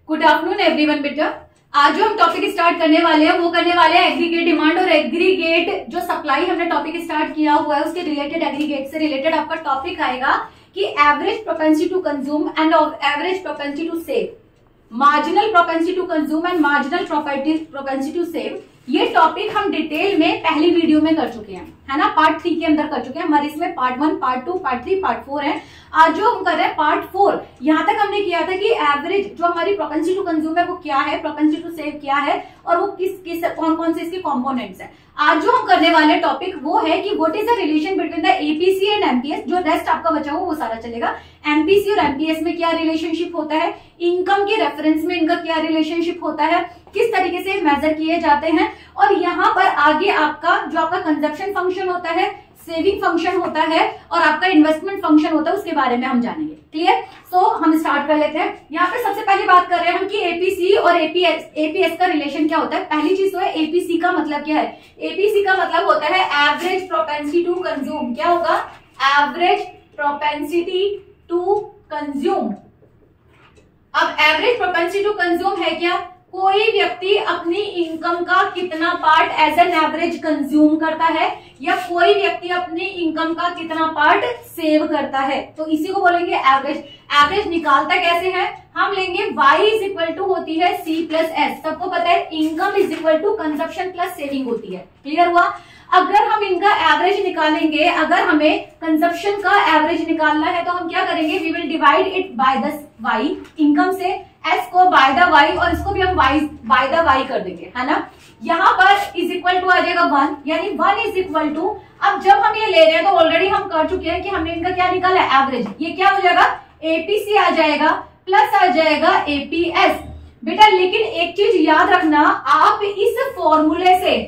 Good afternoon everyone बेटा। आज जो हम टॉपिक स्टार्ट करने वाले हैं वो करने वाले हैं एग्रीगेट डिमांड और एग्रीगेट जो सप्लाई हमने टॉपिक स्टार्ट किया हुआ है उसके रिलेटेड एग्रीगेट से रिलेटेड आपका टॉपिक आएगा कि average propensity to consume and average propensity to save, marginal propensity to consume and marginal propensity to save. ये टॉपिक हम डिटेल में पहली वीडियो में कर चुके हैं, है ना, पार्ट 3 के अंदर कर चुके हैं। हमारे इसमें पार्ट 1, पार्ट 2, पार्ट 3, पार्ट 4 है। आज जो हम कर रहे हैं पार्ट 4, यहां तक हमने किया था कि एवरेज जो हमारी प्रोपेंसिटी टू कंज्यूम है वो क्या है, प्रोपेंसिटी टू सेव क्या है और वो कौन कौन से इसके कॉम्पोनेंट्स है। आज जो हम करने वाले टॉपिक वो है कि what is the relation between the APC and MPS. जो रेस्ट आपका बचा हुआ वो सारा चलेगा। एमपीसी और एमपीएस में क्या रिलेशनशिप होता है, इनकम के रेफरेंस में इनका क्या रिलेशनशिप होता है, किस तरीके से मेजर किए जाते हैं, और यहाँ पर आगे आपका जो आपका कंजप्शन फंक्शन होता है, सेविंग फंक्शन होता है और आपका इन्वेस्टमेंट फंक्शन होता है, उसके बारे में हम जानेंगे। क्लियर? सो हम स्टार्ट कर लेते हैं। यहाँ पे सबसे पहले बात कर रहे हैं हम कि एपीसी और एपीएस का रिलेशन क्या होता है। पहली चीज तो है एपीसी का मतलब क्या है। एपीसी का मतलब होता है एवरेज प्रोपेंसिटी टू कंज्यूम। क्या होगा? Average propensity to consume. अब एवरेज प्रोपेंसिटी टू कंज्यूम है क्या? कोई व्यक्ति अपनी इनकम का कितना part as an average consume करता है या कोई व्यक्ति अपनी इनकम का कितना पार्ट सेव करता है, तो इसी को बोलेंगे एवरेज। एवरेज निकालता कैसे है? हम लेंगे y इज इक्वल टू होती है C प्लस S। सबको पता है income is equal to consumption plus saving होती है। क्लियर हुआ? अगर हम इनका एवरेज निकालेंगे, अगर हमें कंजप्शन का एवरेज निकालना है तो हम क्या करेंगे, we will divide it by the y, income से S को बाय द y और इसको भी हम बाय द y कर देंगे, है ना। यहाँ पर इज इक्वल टू आ जाएगा 1, यानी 1 इज इक्वल टू, अब जब हम ये ले रहे हैं तो ऑलरेडी हम कर चुके हैं कि हमने इनका क्या निकाला है, एवरेज। ये क्या हो जाएगा, एपीसी आ जाएगा प्लस आ जाएगा एपीएस। बेटा लेकिन एक चीज याद रखना, आप इस फॉर्मूले से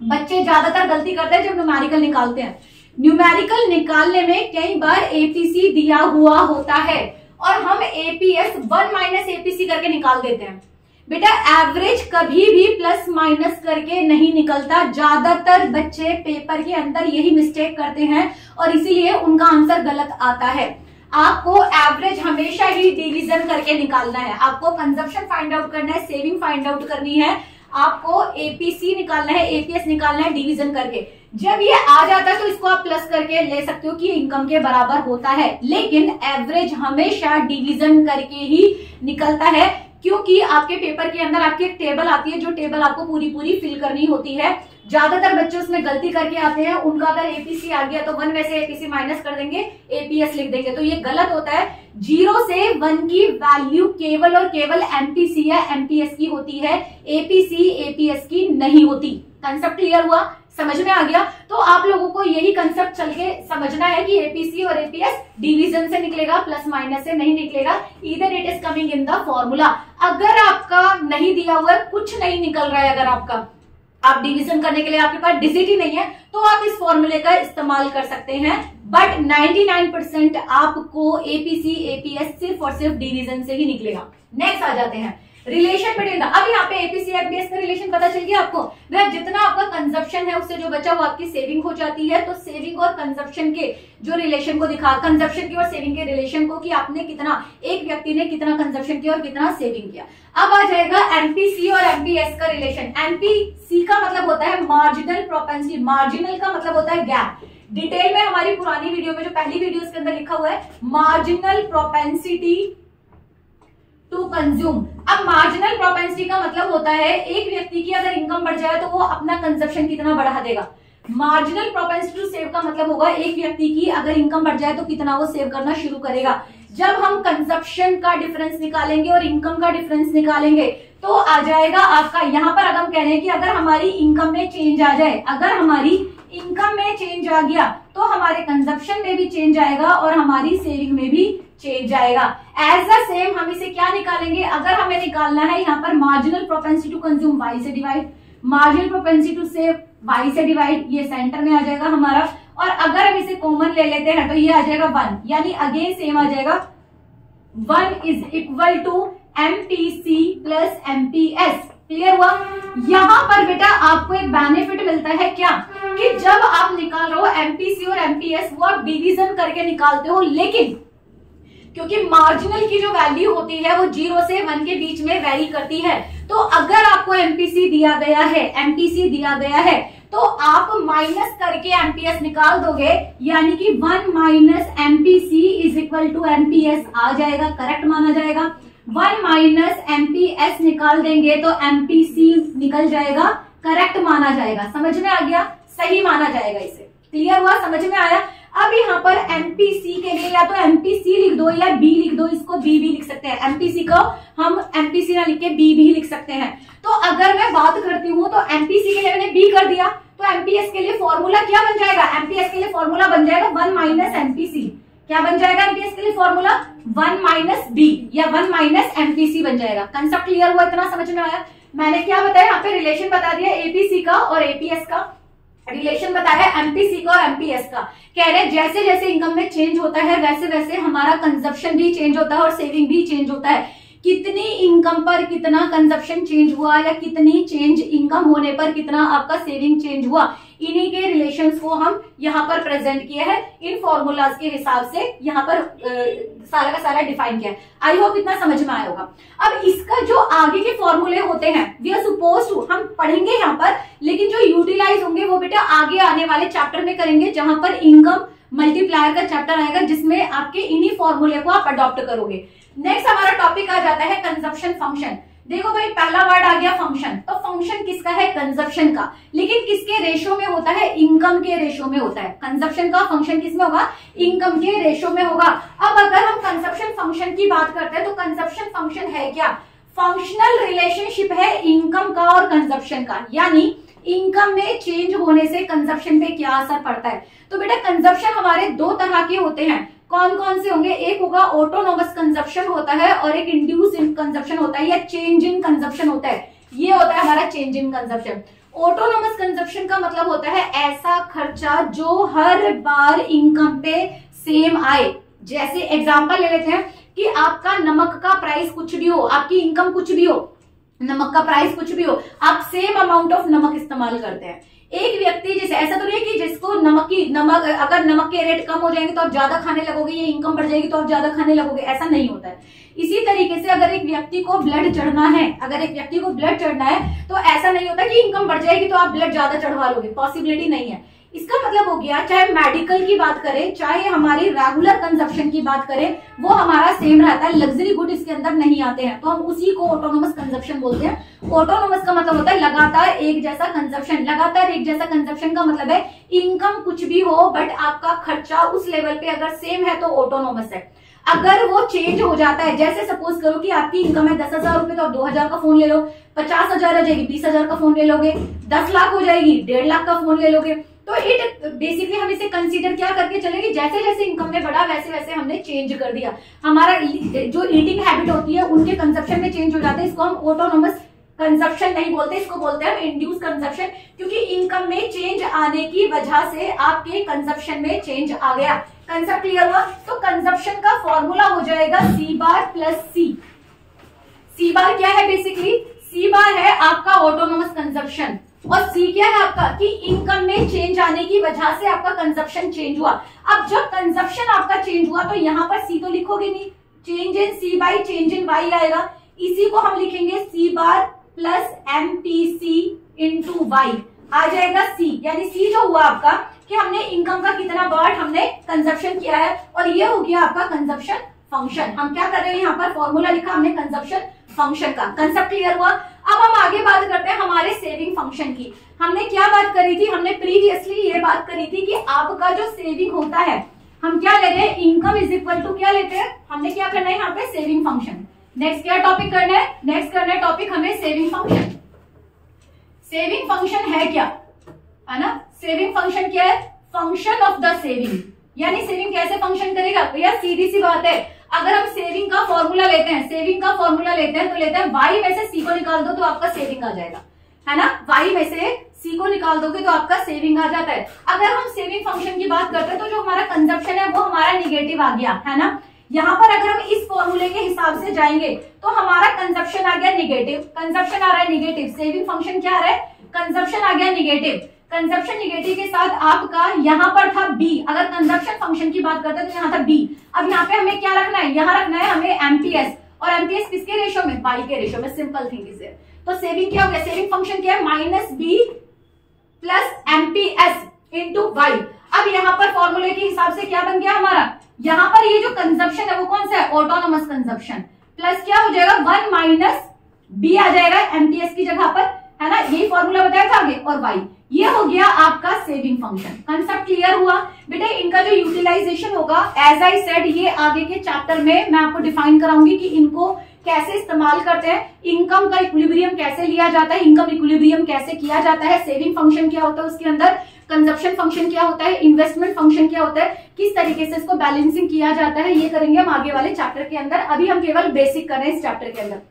बच्चे ज्यादातर गलती करते हैं जब न्यूमेरिकल निकालते हैं। न्यूमेरिकल निकालने में कई बार एपीसी दिया हुआ होता है और हम एपीएस 1 माइनस एपीसी करके निकाल देते हैं। बेटा एवरेज कभी भी प्लस माइनस करके नहीं निकलता। ज्यादातर बच्चे पेपर के अंदर यही मिस्टेक करते हैं और इसीलिए उनका आंसर गलत आता है। आपको एवरेज हमेशा ही डिवीजन करके निकालना है। आपको कंजप्शन फाइंड आउट करना है, सेविंग फाइंड आउट करनी है, आपको एपीसी निकालना है, एपीएस निकालना है डिवीजन करके। जब ये आ जाता है तो इसको आप प्लस करके ले सकते हो कि इनकम के बराबर होता है, लेकिन एवरेज हमेशा डिवीजन करके ही निकलता है, क्योंकि आपके पेपर के अंदर आपकी एक टेबल आती है जो टेबल आपको पूरी फिल करनी होती है। ज्यादातर बच्चे उसमें गलती करके आते हैं, उनका अगर एपीसी आ गया तो 1 में से एपीसी माइनस कर देंगे, एपीएस लिख देंगे, तो ये गलत होता है। 0 से 1 की वैल्यू केवल और केवल एमपीसी या एमपीएस की होती है, एपीसी एपीएस की नहीं होती। कंसेप्ट क्लियर हुआ? समझ में आ गया? तो आप लोगों को यही कंसेप्ट चल के समझना है कि एपीसी और एपीएस डिवीजन से निकलेगा, प्लस माइनस से नहीं निकलेगा। Either it is coming in the formula. अगर आपका नहीं दिया हुआ है, कुछ नहीं निकल रहा है, अगर आपका आप डिवीजन करने के लिए आपके पास डिजिट ही नहीं है, तो आप इस फॉर्मूले का इस्तेमाल कर सकते हैं। बट 99% आपको एपीसी एपीएस सिर्फ और सिर्फ डिवीजन से ही निकलेगा। नेक्स्ट आ जाते हैं रिलेशन बिटवीन। अब यहाँ पे एपीसी एपीएस का रिलेशन पता चल गया आपको। वह जितना आपका कंजप्शन है उससे जो बचा वो आपकी सेविंग हो जाती है। तो सेविंग और कंजप्शन के जो रिलेशन को दिखा, कंजप्शन की और सेविंग के रिलेशन को, कि आपने कितना, एक व्यक्ति ने कितना कंजप्शन किया और कितना सेविंग किया। अब आ जाएगा एमपीसी और एमपीएस का रिलेशन। एमपीसी का मतलब होता है मार्जिनल प्रोपेंसिटी, मार्जिनल का मतलब होता है गैप। डिटेल में हमारी पुरानी वीडियो में, जो पहली वीडियो के अंदर लिखा हुआ है मार्जिनल प्रोपेंसिटी टू कंज्यूम। अब मार्जिनल प्रोपेंसिटी का मतलब होता है एक व्यक्ति की अगर इनकम बढ़ जाए तो वो अपना कंजप्शन कितना बढ़ा देगा। मार्जिनल प्रोपेंसिटी टू सेव का मतलब होगा एक व्यक्ति की अगर इनकम बढ़ जाए तो कितना वो सेव करना शुरू करेगा। जब हम कंजप्शन का डिफरेंस निकालेंगे और इनकम का डिफरेंस निकालेंगे तो आ जाएगा आपका, यहाँ पर अगर हम कह रहे हैं कि अगर हमारी इनकम में चेंज आ जाए, अगर हमारी इनकम में चेंज आ गया तो हमारे कंजप्शन में भी चेंज आएगा और हमारी सेविंग में भी चेंज आएगा। एज अ सेम हम इसे क्या निकालेंगे, अगर हमें निकालना है यहाँ पर marginal propensity to consume y से divide, marginal propensity to save y से डिवाइड, ये सेंटर में आ जाएगा हमारा। और अगर हम इसे कॉमन ले लेते हैं तो ये आ जाएगा 1, यानी अगेन सेम आ जाएगा 1 is equal to MPC plus MPS. Clear हुआ? यहाँ पर बेटा आपको एक बेनिफिट मिलता है क्या, कि जब आप निकाल रहे हो एमपीसी और एमपीएस वो आप डिवीजन करके निकालते हो, लेकिन क्योंकि मार्जिनल की जो वैल्यू होती है वो 0 से 1 के बीच में वेरी करती है। तो अगर आपको एमपीसी दिया गया है, एमपीसी दिया गया है, तो आप माइनस करके एमपीएस निकाल दोगे, यानी कि 1 minus MPC is equal to MPS आ जाएगा, करेक्ट माना जाएगा। 1 माइनस एमपीएस निकाल देंगे तो एमपीसी निकल जाएगा, करेक्ट माना जाएगा। समझ में आ गया, सही माना जाएगा। इसे क्लियर हुआ, समझ में आया। अब यहाँ पर एमपीसी के लिए या तो एमपीसी लिख दो या बी लिख दो, इसको बी भी लिख सकते हैं। एमपीसी को हम एमपीसी ना लिख के बी भी लिख सकते हैं। तो अगर मैं बात करती हूँ तो एमपीसी के लिए मैंने बी कर दिया, तो एमपीएस के लिए फॉर्मूला क्या बन जाएगा? एमपीएस के लिए फॉर्मूला बन जाएगा 1 माइनस एमपीसी। क्या बन जाएगा एमपीएस के लिए फॉर्मूला? 1 माइनस बी या 1 माइनस एमपीसी बन जाएगा। कंसेप्ट क्लियर हुआ? इतना समझ में आया? मैंने क्या बताया यहाँ पे? रिलेशन बता दिया एपीसी का और एपीएस का, रिलेशन बताया एमपीसी का और एमपीएस का। कह रहे जैसे जैसे इनकम में चेंज होता है वैसे वैसे हमारा कंजप्शन भी चेंज होता है और सेविंग भी चेंज होता है। कितनी इनकम पर कितना कंजप्शन चेंज हुआ या कितनी चेंज इनकम होने पर कितना आपका सेविंग चेंज हुआ, इन्हीं के रिलेशंस को हम यहाँ पर प्रेजेंट किए हैं। इन फॉर्मूलाज के हिसाब से यहाँ पर सारा का सारा डिफाइन किया है। आई होप इतना समझ में आया होगा। अब इसका जो आगे के फॉर्मूले होते हैं वी आर सपोज टू, हम पढ़ेंगे यहाँ पर, लेकिन जो यूटिलाइज होंगे वो बेटा आगे आने वाले चैप्टर में करेंगे, जहां पर इनकम मल्टीप्लायर का चैप्टर आएगा, जिसमें आपके इन्हीं फॉर्मूले को आप अडॉप्ट करोगे। नेक्स्ट हमारा टॉपिक आ जाता है कंजप्शन फंक्शन। देखो भाई, पहला वर्ड आ गया फंक्शन। तो फंक्शन किसका है? कंजप्शन का। लेकिन किसके रेशो में होता है? इनकम के रेशो में होता है। कंजप्शन का फंक्शन किसमें होगा? इनकम के रेशो में होगा। अब अगर हम कंजप्शन फंक्शन की बात करते हैं तो कंजप्शन फंक्शन है क्या? फंक्शनल रिलेशनशिप है इनकम का और कंजप्शन का, यानी इनकम में चेंज होने से कंजप्शन पे क्या असर पड़ता है। तो बेटा कंजप्शन हमारे दो तरह के होते हैं। कौन कौन से होंगे? एक होगा ऑटोनोमस कंजप्शन होता है और एक इंड्यूस इन कंजप्शन होता है या चेंज इन कंजप्शन होता है। ये होता है हमारा change in consumption. Autonomous consumption का मतलब होता है ऐसा खर्चा जो हर बार इनकम पे सेम आए। जैसे एग्जांपल ले लेते हैं कि आपका नमक का प्राइस कुछ भी हो, आपकी इनकम कुछ भी हो, नमक का प्राइस कुछ भी हो, आप सेम अमाउंट ऑफ नमक इस्तेमाल करते हैं। एक व्यक्ति जैसे, ऐसा तो नहीं है कि जिसको नमक अगर नमक के रेट कम हो जाएंगे तो आप ज्यादा खाने लगोगे, ये इनकम बढ़ जाएगी तो आप ज्यादा खाने लगोगे, ऐसा नहीं होता है। इसी तरीके से अगर एक व्यक्ति को ब्लड चढ़ना है, तो ऐसा नहीं होता कि इनकम बढ़ जाएगी तो आप ब्लड ज्यादा चढ़वा लोगे, पॉसिबिलिटी नहीं है। इसका मतलब हो गया चाहे मेडिकल की बात करें चाहे हमारी रेगुलर कंजप्शन की बात करें, वो हमारा सेम रहता है। लग्जरी गुड इसके अंदर नहीं आते हैं, तो हम उसी को ऑटोनोमस कंजप्शन बोलते हैं। ऑटोनोमस का मतलब होता है लगातार एक जैसा कंजप्शन। लगातार एक जैसा कंजप्शन का मतलब है इनकम कुछ भी हो बट आपका खर्चा उस लेवल पे अगर सेम है तो ऑटोनोमस है। अगर वो चेंज हो जाता है, जैसे सपोज करो कि आपकी इनकम है 10,000 रुपए तो आप 2,000 का फोन ले लो, 50,000 हो जाएगी 20,000 का फोन ले लोगे, 10 लाख हो जाएगी 1.5 लाख का फोन ले लोगे। तो इट बेसिकली हम इसे कंसीडर क्या करके चलेंगे, जैसे जैसे इनकम में बढ़ा वैसे वैसे हमने चेंज कर दिया। हमारा जो ईटिंग हैबिट होती है उनके कंजप्शन में चेंज हो जाते हैं। इसको हम ऑटोनोमस कंजप्शन नहीं बोलते, इसको बोलते हैं इंड्यूस कंजप्शन, क्योंकि इनकम में चेंज आने की वजह से आपके कंजप्शन में चेंज आ गया। कंसेप्ट क्लियर हुआ? तो कंजप्शन का फॉर्मूला हो जाएगा सी बार प्लस सी। सी बार क्या है? बेसिकली सी बार है आपका ऑटोनोमस कंजप्शन और सी क्या है आपका कि इनकम में चेंज आने की वजह से आपका कंजप्शन चेंज हुआ। अब जब कंजप्शन आपका चेंज हुआ तो यहाँ पर सी तो लिखोगे नहीं, change in C by change in Y आएगा। इसी को हम लिखेंगे C bar plus MPC into Y, आ जाएगा सी। यानी सी जो हुआ आपका कि हमने इनकम का कितना बार हमने कंजप्शन किया है, और ये हो गया आपका कंजप्शन फंक्शन। हम क्या कर रहे हैं यहाँ पर फॉर्मूला लिखा हमने कंजप्शन फंक्शन का। कंसेप्ट क्लियर हुआ? अब हम आगे बात करते हैं हमारे सेविंग फंक्शन की। हमने क्या बात करी थी? हमने प्रीवियसली ये बात करी थी कि आपका जो सेविंग होता है हम क्या ले रहे हैं? इनकम इज इक्वल टू क्या लेते हैं? हमने क्या करना है यहाँ पे? Saving function. नेक्स्ट क्या टॉपिक करना है? नेक्स्ट करना है टॉपिक हमें सेविंग फंक्शन। सेविंग फंक्शन है क्या, है ना? सेविंग फंक्शन क्या है? Function of the saving. यानी सेविंग कैसे फंक्शन करेगा भैया? सीधी सी बात है, अगर हम सेविंग का फॉर्मूला लेते हैं, तो लेते हैं वाई में से सी को निकाल दो तो आपका सेविंग आ जाएगा, है ना? वाई में से सी को निकाल दोगे तो आपका सेविंग आ जाता है। अगर हम सेविंग फंक्शन की बात करते हैं तो जो हमारा कंजप्शन है वो हमारा निगेटिव आ गया, है ना? यहाँ पर अगर हम इस फॉर्मूले के हिसाब से जाएंगे तो हमारा कंजप्शन आ गया निगेटिव, कंजप्शन आ रहा है निगेटिव, सेविंग फंक्शन क्या आ रहा है? कंजप्शन आ गया निगेटिव। कंजप्शन निगेटिव के साथ आपका यहाँ पर था बी, अगर कंजप्शन फंक्शन की बात करते हैं तो यहाँ था बी। अब यहाँ पे हमें क्या रखना है, यहाँ रखना है हमें एमपीएस, और एमपीएस किसके रेशो में, बाई के रेशो में। Simple thing is it. तो सेविंग क्या हो गया, सेविंग फंक्शन क्या है, minus B plus MPS into Y. अब यहाँ पर फॉर्मूले के हिसाब से क्या बन गया हमारा, यहाँ पर ये जो कंजप्शन है वो कौन सा है, ऑटोनोमस कंजप्शन, प्लस क्या हो जाएगा 1 माइनस बी आ जाएगा एमपीएस की जगह पर, है ना, यही फॉर्मूला बताया था आगे, और वाई। ये हो गया आपका सेविंग फंक्शन। कंसेप्ट क्लियर हुआ बेटा। इनका जो यूटिलाइजेशन होगा, एज आई सेड, ये आगे के चैप्टर में मैं आपको डिफाइन कराऊंगी कि इनको कैसे इस्तेमाल करते हैं, इनकम का इक्विलिब्रियम कैसे लिया जाता है, इनकम इक्विलिब्रियम कैसे किया जाता है, सेविंग फंक्शन क्या होता है उसके अंदर, कंजप्शन फंक्शन क्या होता है, इन्वेस्टमेंट फंक्शन क्या होता है, किस तरीके से इसको बैलेंसिंग किया जाता है, ये करेंगे हम आगे वाले चैप्टर के अंदर। अभी हम केवल बेसिक कर रहे हैं इस चैप्टर के अंदर।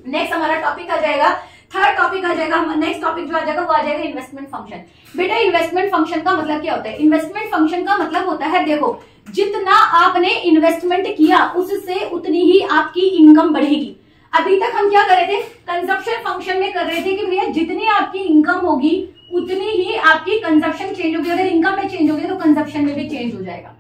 नेक्स्ट हमारा टॉपिक आ जाएगा, थर्ड टॉपिक आ जाएगा, नेक्स्ट टॉपिक जो आ जाएगा वो आ जाएगा इन्वेस्टमेंट फंक्शन। बेटा इन्वेस्टमेंट फंक्शन का मतलब क्या होता है, इन्वेस्टमेंट फंक्शन का मतलब होता है, देखो जितना आपने इन्वेस्टमेंट किया उससे उतनी ही आपकी इनकम बढ़ेगी। अभी तक हम क्या कर रहे थे, कंजप्शन फंक्शन में कर रहे थे कि भैया जितनी आपकी इनकम होगी उतनी ही आपकी कंजप्शन चेंज होगी, अगर इनकम में चेंज होगी तो कंजप्शन में भी चेंज हो जाएगा।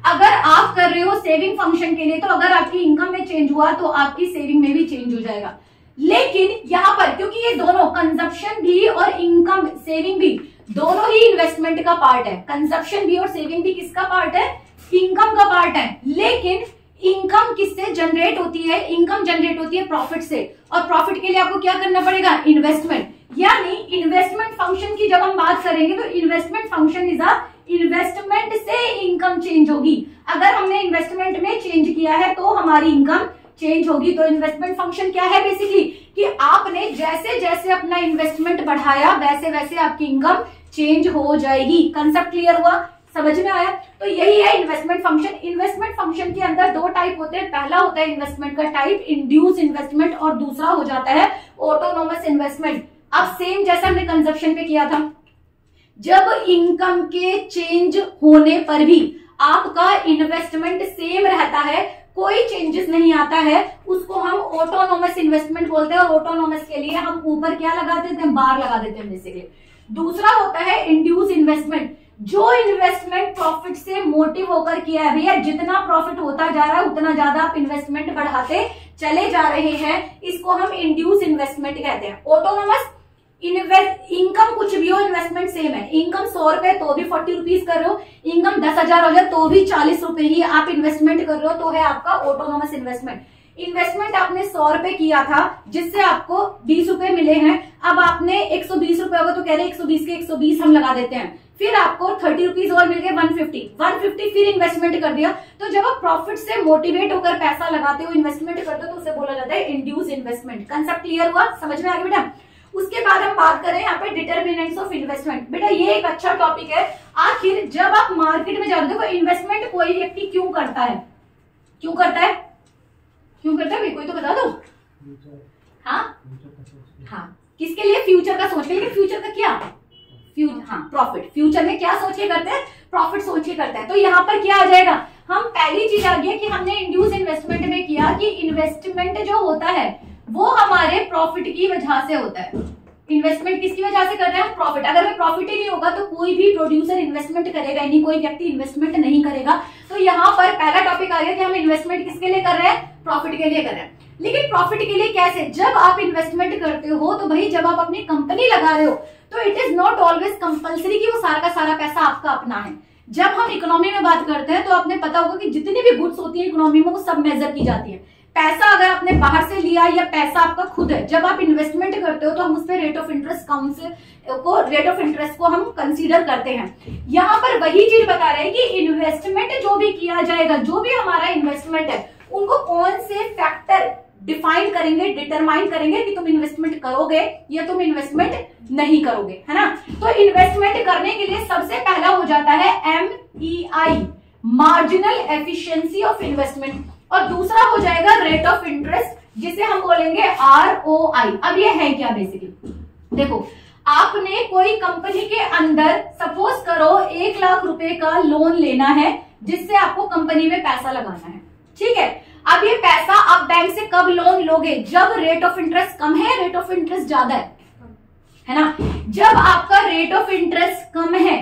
अगर आप कर रहे हो सेविंग फंक्शन के लिए, तो अगर आपकी इनकम में चेंज हुआ तो आपकी सेविंग में भी चेंज हो जाएगा। लेकिन यहाँ पर क्योंकि ये दोनों कंजप्शन भी और इनकम सेविंग भी दोनों ही इन्वेस्टमेंट का पार्ट है, कंजप्शन भी और सेविंग भी किसका पार्ट है, इनकम का पार्ट है। लेकिन इनकम किससे जनरेट होती है, इनकम जनरेट होती है प्रॉफिट से, और प्रॉफिट के लिए आपको क्या करना पड़ेगा, इन्वेस्टमेंट। यानी इन्वेस्टमेंट फंक्शन की जब हम बात करेंगे तो investment function is a investment से इनकम चेंज होगी। अगर हमने इन्वेस्टमेंट में चेंज किया है तो हमारी इनकम चेंज होगी। तो इन्वेस्टमेंट फंक्शन क्या है बेसिकली, कि आपने जैसे जैसे अपना इन्वेस्टमेंट बढ़ाया वैसे वैसे आपकी इनकम चेंज हो जाएगी। कंसेप्ट क्लियर हुआ, समझ में आया। तो यही है इन्वेस्टमेंट फंक्शन। इन्वेस्टमेंट फंक्शन के अंदर दो टाइप होते हैं, पहला होता है इन्वेस्टमेंट का टाइप इंड्यूस इन्वेस्टमेंट, और दूसरा हो जाता है ऑटोनोमस इन्वेस्टमेंट। अब सेम जैसा हमने कंजप्शन पे किया था, जब इनकम के चेंज होने पर भी आपका इन्वेस्टमेंट सेम रहता है, कोई चेंजेस नहीं आता है, उसको हम ऑटोनोमस इन्वेस्टमेंट बोलते हैं। और ऑटोनोमस के लिए हम ऊपर क्या लगा देते हैं, बार लगा देते हैं बेसिकली। दूसरा होता है इंड्यूस इन्वेस्टमेंट, जो इन्वेस्टमेंट प्रॉफिट से मोटिव होकर किया है। भैया जितना प्रॉफिट होता जा रहा है उतना ज्यादा आप इन्वेस्टमेंट बढ़ाते चले जा रहे हैं, इसको हम इंड्यूस इन्वेस्टमेंट कहते हैं। ऑटोनोमस इनकम कुछ भी हो, इन्वेस्टमेंट सेम है। इनकम 100 रुपए तो भी 40 रुपीज कर रहे हो, इनकम 10,000 हो जाए तो भी 40 रुपए ही आप इन्वेस्टमेंट कर रहे हो, तो है आपका ऑटोनोमस इन्वेस्टमेंट। इन्वेस्टमेंट आपने 100 रुपए किया था जिससे आपको 20 रुपए मिले हैं, अब आपने 120 रुपए होगा तो कह रहे 120 के 120 हम लगा देते हैं, फिर आपको 30 रुपीज और मिल गए, 150 फिर इन्वेस्टमेंट कर दिया। तो जब आप प्रॉफिट से मोटिवेट होकर पैसा लगाते हो, इन्वेस्टमेंट करते हो, तो उसे बोला जाता है इंड्यूस इन्वेस्टमेंट। कंसेप्ट क्लियर हुआ, समझ में आ गया बेटा। उसके बाद हम बात करें यहाँ पे डिटर्मिनेंट्स ऑफ इन्वेस्टमेंट। बेटा ये एक अच्छा टॉपिक है। आखिर जब आप मार्केट में जाते हो, इन्वेस्टमेंट कोई व्यक्ति क्यों करता है, क्यों करता है, क्यों करता है, कोई तो बता दो। हाँ, किसके लिए, फ्यूचर का सोच के। लेकिन फ्यूचर का क्या, प्रॉफिट। फ्यूचर में क्या सोच के करते हैं, प्रॉफिट सोच के करते हैं। तो यहाँ पर क्या आ जाएगा, हम पहली चीज आ गया कि हमने इंड्यूस इन्वेस्टमेंट में किया कि इन्वेस्टमेंट जो होता है वो हमारे प्रॉफिट की वजह से होता है। इन्वेस्टमेंट किसकी वजह से कर रहे हैं, प्रॉफिट। अगर में प्रॉफिट ही नहीं होगा तो कोई भी प्रोड्यूसर इन्वेस्टमेंट करेगा नहीं, कोई व्यक्ति इन्वेस्टमेंट नहीं करेगा। तो यहाँ पर पहला टॉपिक आ गया कि हम इन्वेस्टमेंट किसके लिए कर रहे हैं, प्रॉफिट के लिए कर रहे हैं। लेकिन प्रॉफिट के लिए कैसे, जब आप इन्वेस्टमेंट करते हो तो भाई जब आप अपनी कंपनी लगा रहे हो तो it is not always compulsory कि वो सारा का सारा पैसा आपका अपना है। जब हम इकोनॉमी में बात करते हैं तो आपने पता होगा कि जितनी भी गुड्स होती है इकोनॉमी में वो सब मेजर की जाती है। पैसा अगर आपने बाहर से लिया या पैसा आपका खुद है, जब आप इन्वेस्टमेंट करते हो तो हम उस पर रेट ऑफ इंटरेस्ट को हम कंसीडर करते हैं। यहाँ पर वही चीज बता रहे हैं कि इन्वेस्टमेंट जो भी किया जाएगा, जो भी हमारा इन्वेस्टमेंट है, उनको कौन से फैक्टर डिफाइन करेंगे, डिटरमाइन करेंगे कि तुम इन्वेस्टमेंट करोगे या तुम इन्वेस्टमेंट नहीं करोगे, है ना। तो इन्वेस्टमेंट करने के लिए सबसे पहला हो जाता है MEI, marginal efficiency of investment, और दूसरा हो जाएगा रेट ऑफ इंटरेस्ट जिसे हम बोलेंगे ROI। अब ये है क्या बेसिकली, देखो आपने कोई कंपनी के अंदर सपोज करो 1 लाख रुपए का लोन लेना है जिससे आपको कंपनी में पैसा लगाना है, ठीक है। अब ये पैसा आप बैंक से कब लोन लोगे, जब रेट ऑफ इंटरेस्ट कम है, रेट ऑफ इंटरेस्ट ज्यादा है, है ना। जब आपका रेट ऑफ इंटरेस्ट कम है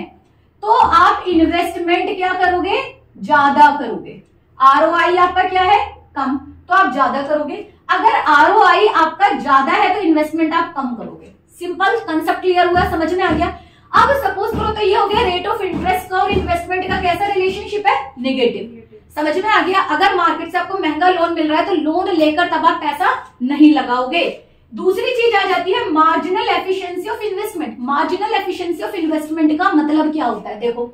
तो आप इन्वेस्टमेंट क्या करोगे, ज्यादा करोगे। आरओआई आपका क्या है, कम, तो आप ज्यादा करोगे। अगर आरओआई आपका ज्यादा है तो इन्वेस्टमेंट आप कम करोगे। सिंपल कंसेप्ट क्लियर हुआ, समझ में आ गया। अब सपोज करो तो ये हो गया रेट ऑफ इंटरेस्ट का और इन्वेस्टमेंट का कैसा रिलेशनशिप है, नेगेटिव। समझ में आ गया। अगर मार्केट से आपको महंगा लोन मिल रहा है तो लोन लेकर तब आप पैसा नहीं लगाओगे। दूसरी चीज आ जाती है marginal efficiency of investment. Marginal efficiency of investment का मतलब क्या होता है, देखो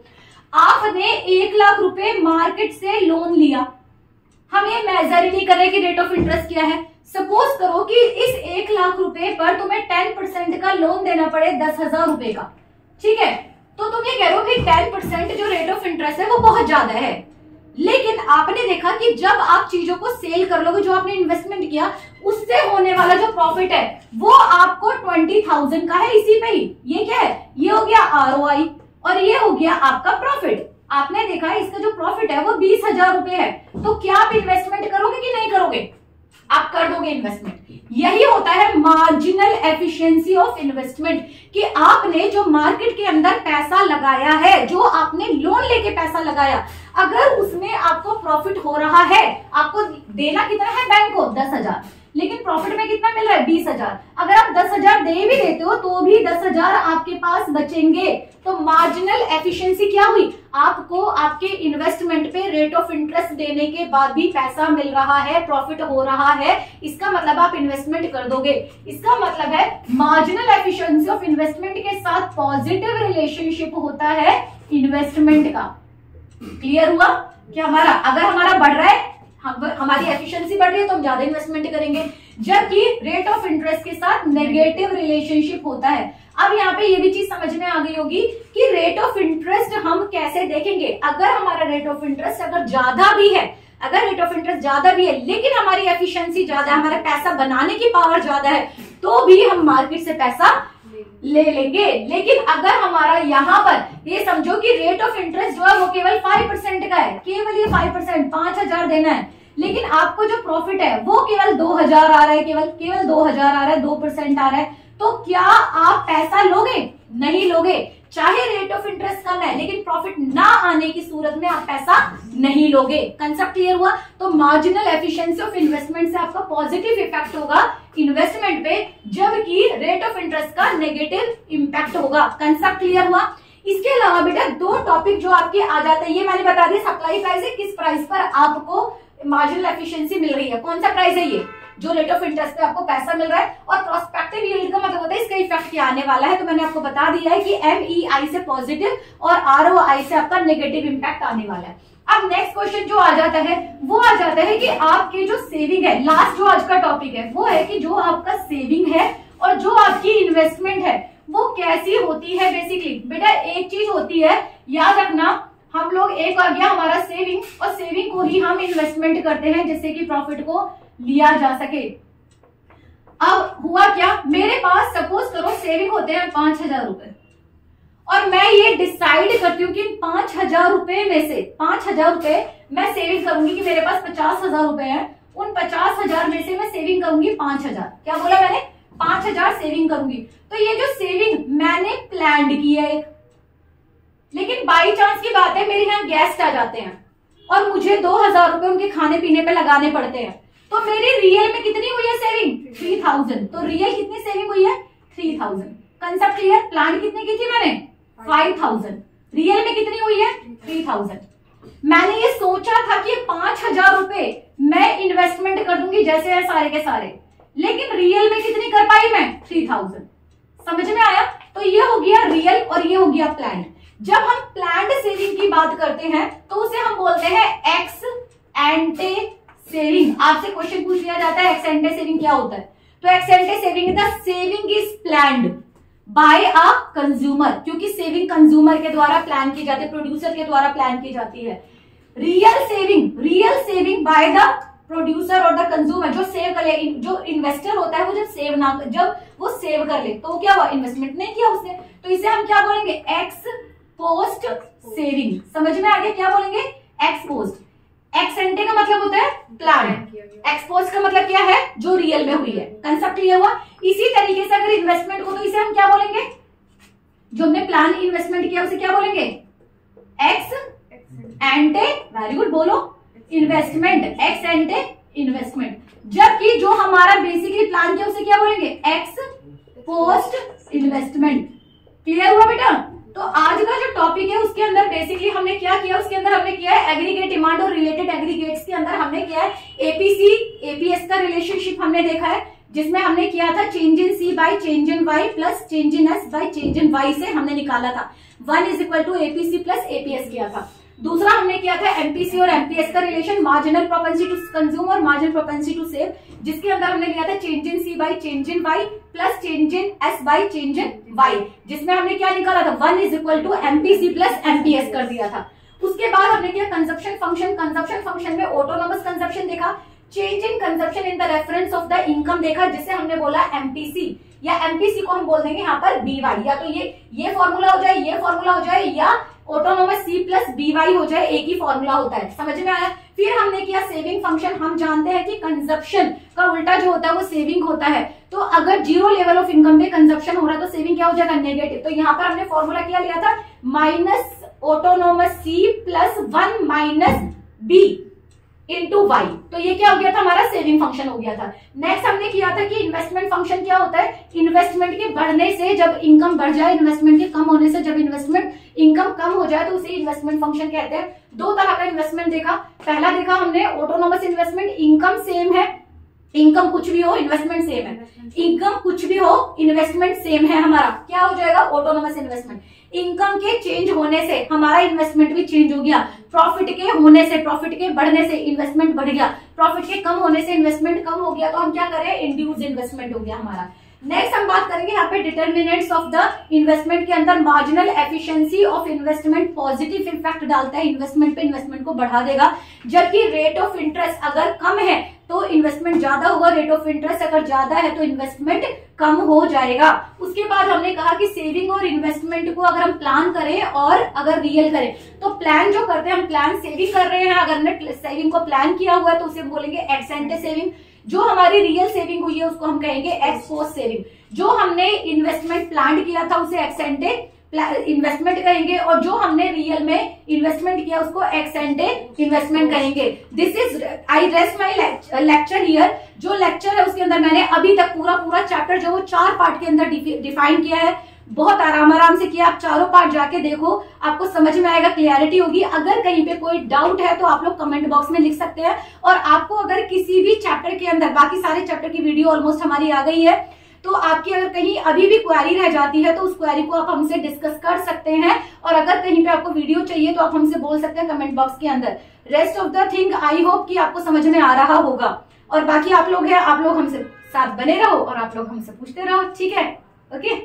आपने 1 लाख रुपए मार्केट से लोन लिया, हम ये मेजर ही नहीं कर रहे कि रेट ऑफ इंटरेस्ट क्या है। सपोज करो कि इस 1 लाख रुपए पर तुम्हें 10% का लोन देना पड़े 10,000 रुपए का, ठीक है। तो तुम ये कह रहे हो कि 10% जो रेट ऑफ इंटरेस्ट है वो बहुत ज्यादा है, लेकिन आपने देखा कि जब आप चीजों को सेल कर लोगे, जो आपने इन्वेस्टमेंट किया उससे होने वाला जो प्रॉफिट है वो आपको 20,000 का है इसी पे ही। ये क्या है, ये हो गया आरओआई और ये हो गया आपका प्रॉफिट। आपने देखा इसका जो प्रॉफिट है वो 20,000 रुपए है, तो क्या आप इन्वेस्टमेंट करोगे कि नहीं करोगे, आप कर दोगे इन्वेस्टमेंट। यही होता है मार्जिनल एफिशिएंसी ऑफ इन्वेस्टमेंट, कि आपने जो मार्केट के अंदर पैसा लगाया है, जो आपने लोन लेके पैसा लगाया, अगर उसमें आपको प्रॉफिट हो रहा है, आपको देना कितना है बैंक को 10,000, लेकिन प्रॉफिट में कितना मिल रहा है 20,000। अगर आप 10,000 दे भी देते हो तो भी 10,000 आपके पास बचेंगे। तो मार्जिनल एफिशिएंसी क्या हुई, आपको आपके इन्वेस्टमेंट पे रेट ऑफ इंटरेस्ट देने के बाद भी पैसा मिल रहा है, प्रॉफिट हो रहा है, इसका मतलब आप इन्वेस्टमेंट कर दोगे। इसका मतलब है मार्जिनल एफिशिएंसी ऑफ इन्वेस्टमेंट के साथ पॉजिटिव रिलेशनशिप होता है इन्वेस्टमेंट का। क्लियर हुआ कि हमारा अगर हमारा बढ़ रहा है, हमारी एफिशिएंसी बढ़ रही है तो हम ज्यादा इन्वेस्टमेंट करेंगे, जबकि रेट ऑफ इंटरेस्ट के साथ नेगेटिव रिलेशनशिप होता है। अब यहाँ पे ये भी चीज समझ में आ गई होगी कि रेट ऑफ इंटरेस्ट हम कैसे देखेंगे। अगर हमारा रेट ऑफ इंटरेस्ट अगर ज्यादा भी है, अगर रेट ऑफ इंटरेस्ट ज्यादा भी है लेकिन हमारी एफिशिएंसी ज्यादा है, हमारा पैसा बनाने की पावर ज्यादा है, तो भी हम मार्केट से पैसा ले लेंगे। लेकिन अगर हमारा यहाँ पर ये समझो कि रेट ऑफ इंटरेस्ट जो है वो केवल 5% का है, केवल ये 5%, 5,000 देना है, लेकिन आपको जो प्रॉफिट है वो केवल 2,000 आ रहा है, केवल 2,000 आ रहा है, 2% आ रहा है, तो क्या आप पैसा लोगे, नहीं लोगे। चाहे रेट ऑफ इंटरेस्ट कम है लेकिन प्रॉफिट ना आने की सूरत में आप पैसा नहीं लोगे। कंसेप्ट क्लियर हुआ। तो मार्जिनल एफिशिएंसी ऑफ इन्वेस्टमेंट से आपका पॉजिटिव इफेक्ट होगा इन्वेस्टमेंट पे, जबकि रेट ऑफ इंटरेस्ट का नेगेटिव इंपैक्ट होगा। कंसेप्ट क्लियर हुआ। इसके अलावा बेटा 2 टॉपिक जो आपके आ जाते हैं, ये मैंने बता दिया सप्लाई प्राइस है, किस प्राइस पर आपको मार्जिनल एफिशिएंसी मिल रही है, कौन सा प्राइस है ये जो रेट ऑफ इंटरेस्ट पे आपको पैसा मिल रहा है, और प्रोस्पेक्टिव यील्ड का मतलब होता है इसका इफेक्ट क्या आने वाला है। तो मैंने आपको बता दिया है कि एमईआई से पॉजिटिव और आरओआई से आपका नेगेटिव इंपैक्ट आने वाला है। अब नेक्स्ट क्वेश्चन जो आ जाता है वो आ जाता है कि आपकी जो सेविंग है, लास्ट जो आज का टॉपिक है वो है कि जो आपका सेविंग है और जो आपकी इन्वेस्टमेंट है वो कैसी होती है। बेसिकली बेटा एक चीज होती है, याद रखना, हम लोग एक आ गया हमारा सेविंग, और सेविंग को ही हम इन्वेस्टमेंट करते हैं जिससे कि प्रॉफिट को लिया जा सके। अब हुआ क्या, मेरे पास सपोज करो सेविंग होते हैं 5,000 रुपए, और मैं ये डिसाइड करती हूँ कि 5,000 रुपए में से 5,000 रुपए मैं सेविंग करूंगी, कि मेरे पास 50,000 रुपए हैं, उन 50,000 में से मैं सेविंग करूंगी 5,000। क्या बोला मैंने, 5,000 सेविंग करूंगी। तो ये जो सेविंग मैंने प्लान की है एक, लेकिन बाई चांस की बात है मेरे यहाँ गेस्ट आ जाते हैं और मुझे 2,000 रुपए उनके खाने पीने पे लगाने पड़ते हैं, तो मेरी रियल में कितनी हुई है सेविंग, 3,000। तो रियल कितनी सेविंग हुई है, 3,000। Concept clear. प्लान कितनी की थी मैंने, 5,000। रियल में कितनी हुई है, 3,000। मैंने ये सोचा था कि 5,000 रुपए मैं इन्वेस्टमेंट कर दूंगी जैसे है सारे के सारे, लेकिन रियल में कितनी कर पाई मैं, 3,000। समझ में आया। तो ये हो गया रियल और ये हो गया प्लान। जब हम प्लान्ड सेविंग की बात करते हैं तो उसे हम बोलते हैं एक्स एंटे सेविंग। आपसे क्वेश्चन पूछ लिया जाता है एक्स एंटे सेविंग क्या होता है, तो ex ante saving the saving is planned by a consumer, क्योंकि सेविंग कंज्यूमर के द्वारा प्लान की जाती है, प्रोड्यूसर के द्वारा प्लान की जाती है। Real saving by the producer और द कंज्यूमर, जो सेव कर ले, जो इन्वेस्टर होता है वो जब वो सेव कर ले तो क्या हुआ, इन्वेस्टमेंट नहीं किया उसने, तो इसे हम क्या बोलेंगे, एक्स पोस्ट सेविंग। समझ में आ गया क्या बोलेंगे, एक्स पोस्ट। एक्स एंटे का मतलब होता है प्लान, एक्सपोज का मतलब क्या है, जो रियल में हुई है। कंसेप्ट क्लियर हुआ। इसी तरीके से अगर इन्वेस्टमेंट को, तो इसे हम क्या बोलेंगे, जो हमने प्लान इन्वेस्टमेंट किया उसे क्या बोलेंगे, एक्स एंटे, वेरी गुड, बोलो, इन्वेस्टमेंट, एक्स एंटे इन्वेस्टमेंट। जबकि जो हमारा बेसिकली प्लान किया उसे क्या बोलेंगे, एक्स पोस्ट इन्वेस्टमेंट। क्लियर हुआ बेटा। तो आज का जो टॉपिक है उसके अंदर बेसिकली हमने क्या किया, उसके अंदर हमने किया है एग्रीगेट डिमांड और रिलेटेड एग्रीगेट्स के अंदर हमने किया है एपीसी एपीएस का रिलेशनशिप हमने देखा है, जिसमें हमने किया था change in C by change in Y plus change in S by change in Y से हमने निकाला था 1 is equal to APC plus APS किया था। दूसरा हमने किया था एमपीसी और एमपीएस का relation, marginal propensity to consume और मार्जिनल प्रोपेंसिटी टू सेव, जिसके अंदर हमने लिया था change in C by change in Y plus change in S by change in Y, जिसमें हमने क्या निकाला था 1 is equal to MPC plus MPS कर दिया था। उसके बाद हमने किया कंजप्शन फंक्शन, कंजप्शन फंक्शन में ऑटोनोमस कंजप्शन देखा, change in consumption in the reference of the income देखा, जिसे हमने बोला एमपीसी, या एमपीसी को हम बोल देंगे यहाँ पर बीवाई, या तो ये फॉर्मूला हो जाए, ये फॉर्मूला हो जाए, या ऑटोनोमस सी प्लस बीवाई हो जाए, एक ही फॉर्मूला होता है। समझ में आया। फिर हमने किया सेविंग फंक्शन। हम जानते हैं कि कंजप्शन का उल्टा जो होता है वो सेविंग होता है, तो अगर जीरो लेवल ऑफ इनकम पे कंजप्शन हो रहा है तो सेविंग क्या हो जाएगा, नेगेटिव। तो यहाँ पर हमने फॉर्मूला क्या लिया था, minus autonomous C plus 1 minus B into Y, तो ये क्या हो गया था, हमारा सेविंग फंक्शन हो गया था। नेक्स्ट हमने किया था कि इन्वेस्टमेंट फंक्शन क्या होता है, इन्वेस्टमेंट के बढ़ने से जब इनकम बढ़ जाए, इन्वेस्टमेंट के कम होने से जब इन्वेस्टमेंट इनकम कम हो जाए तो उसे इन्वेस्टमेंट फंक्शन कहते हैं। दो तरह का इन्वेस्टमेंट देखा, पहला देखा हमने ऑटोनोमस इन्वेस्टमेंट, इनकम सेम है, इनकम कुछ भी हो इन्वेस्टमेंट सेम है, इनकम कुछ भी हो इन्वेस्टमेंट सेम है, हमारा क्या हो जाएगा, ऑटोनोमस इन्वेस्टमेंट। इनकम के चेंज होने से हमारा इन्वेस्टमेंट भी चेंज हो गया, प्रॉफिट के होने से, प्रॉफिट के बढ़ने से इन्वेस्टमेंट बढ़ गया, प्रॉफिट के कम होने से इन्वेस्टमेंट कम हो गया, तो हम क्या करें, इंड्यूस्ड इन्वेस्टमेंट हो गया हमारा। नेक्स्ट हम बात करेंगे यहाँ पे डिटर्मिनेंट्स ऑफ द इन्वेस्टमेंट के अंदर, marginal efficiency of investment positive effect डालता है इन्वेस्टमेंट पे, इन्वेस्टमेंट को बढ़ा देगा, जबकि रेट ऑफ इंटरेस्ट अगर कम है तो इन्वेस्टमेंट ज्यादा होगा, रेट ऑफ इंटरेस्ट अगर ज्यादा है तो इन्वेस्टमेंट कम हो जाएगा। उसके बाद हमने कहा कि सेविंग और इन्वेस्टमेंट को अगर हम प्लान करें और अगर रियल करें, तो प्लान जो करते हैं हम, प्लान सेविंग कर रहे हैं, अगर हमने सेविंग को प्लान किया हुआ है तो उसे बोलेंगे एक्स एंटे सेविंग, जो हमारी रियल सेविंग हुई है उसको हम कहेंगे एक्स पोस्ट सेविंग, जो हमने इन्वेस्टमेंट प्लान किया था उसे एक्स एंटे इन्वेस्टमेंट कहेंगे, और जो हमने रियल में इन्वेस्टमेंट किया उसको एक्स एंटे इन्वेस्टमेंट कहेंगे। This is I rest my lecture here. जो लेक्चर है उसके अंदर मैंने अभी तक पूरा चैप्टर जो वो 4 पार्ट के अंदर डिफाइन किया है, बहुत आराम से किया। आप चारों पार्ट जाके देखो, आपको समझ में आएगा, क्लियरिटी होगी। अगर कहीं पे कोई डाउट है तो आप लोग कमेंट बॉक्स में लिख सकते हैं, और आपको अगर किसी भी चैप्टर के अंदर, बाकी सारे चैप्टर की वीडियो ऑलमोस्ट हमारी आ गई है, तो आपकी अगर कहीं अभी भी क्वेरी रह जाती है तो उस क्वेरी को आप हमसे डिस्कस कर सकते हैं, और अगर कहीं पे आपको वीडियो चाहिए तो आप हमसे बोल सकते हैं कमेंट बॉक्स के अंदर। Rest of the thing I hope कि आपको समझ में आ रहा होगा, और बाकी आप लोग हैं, आप लोग हमसे साथ बने रहो और आप लोग हमसे पूछते रहो, ठीक है, ओके।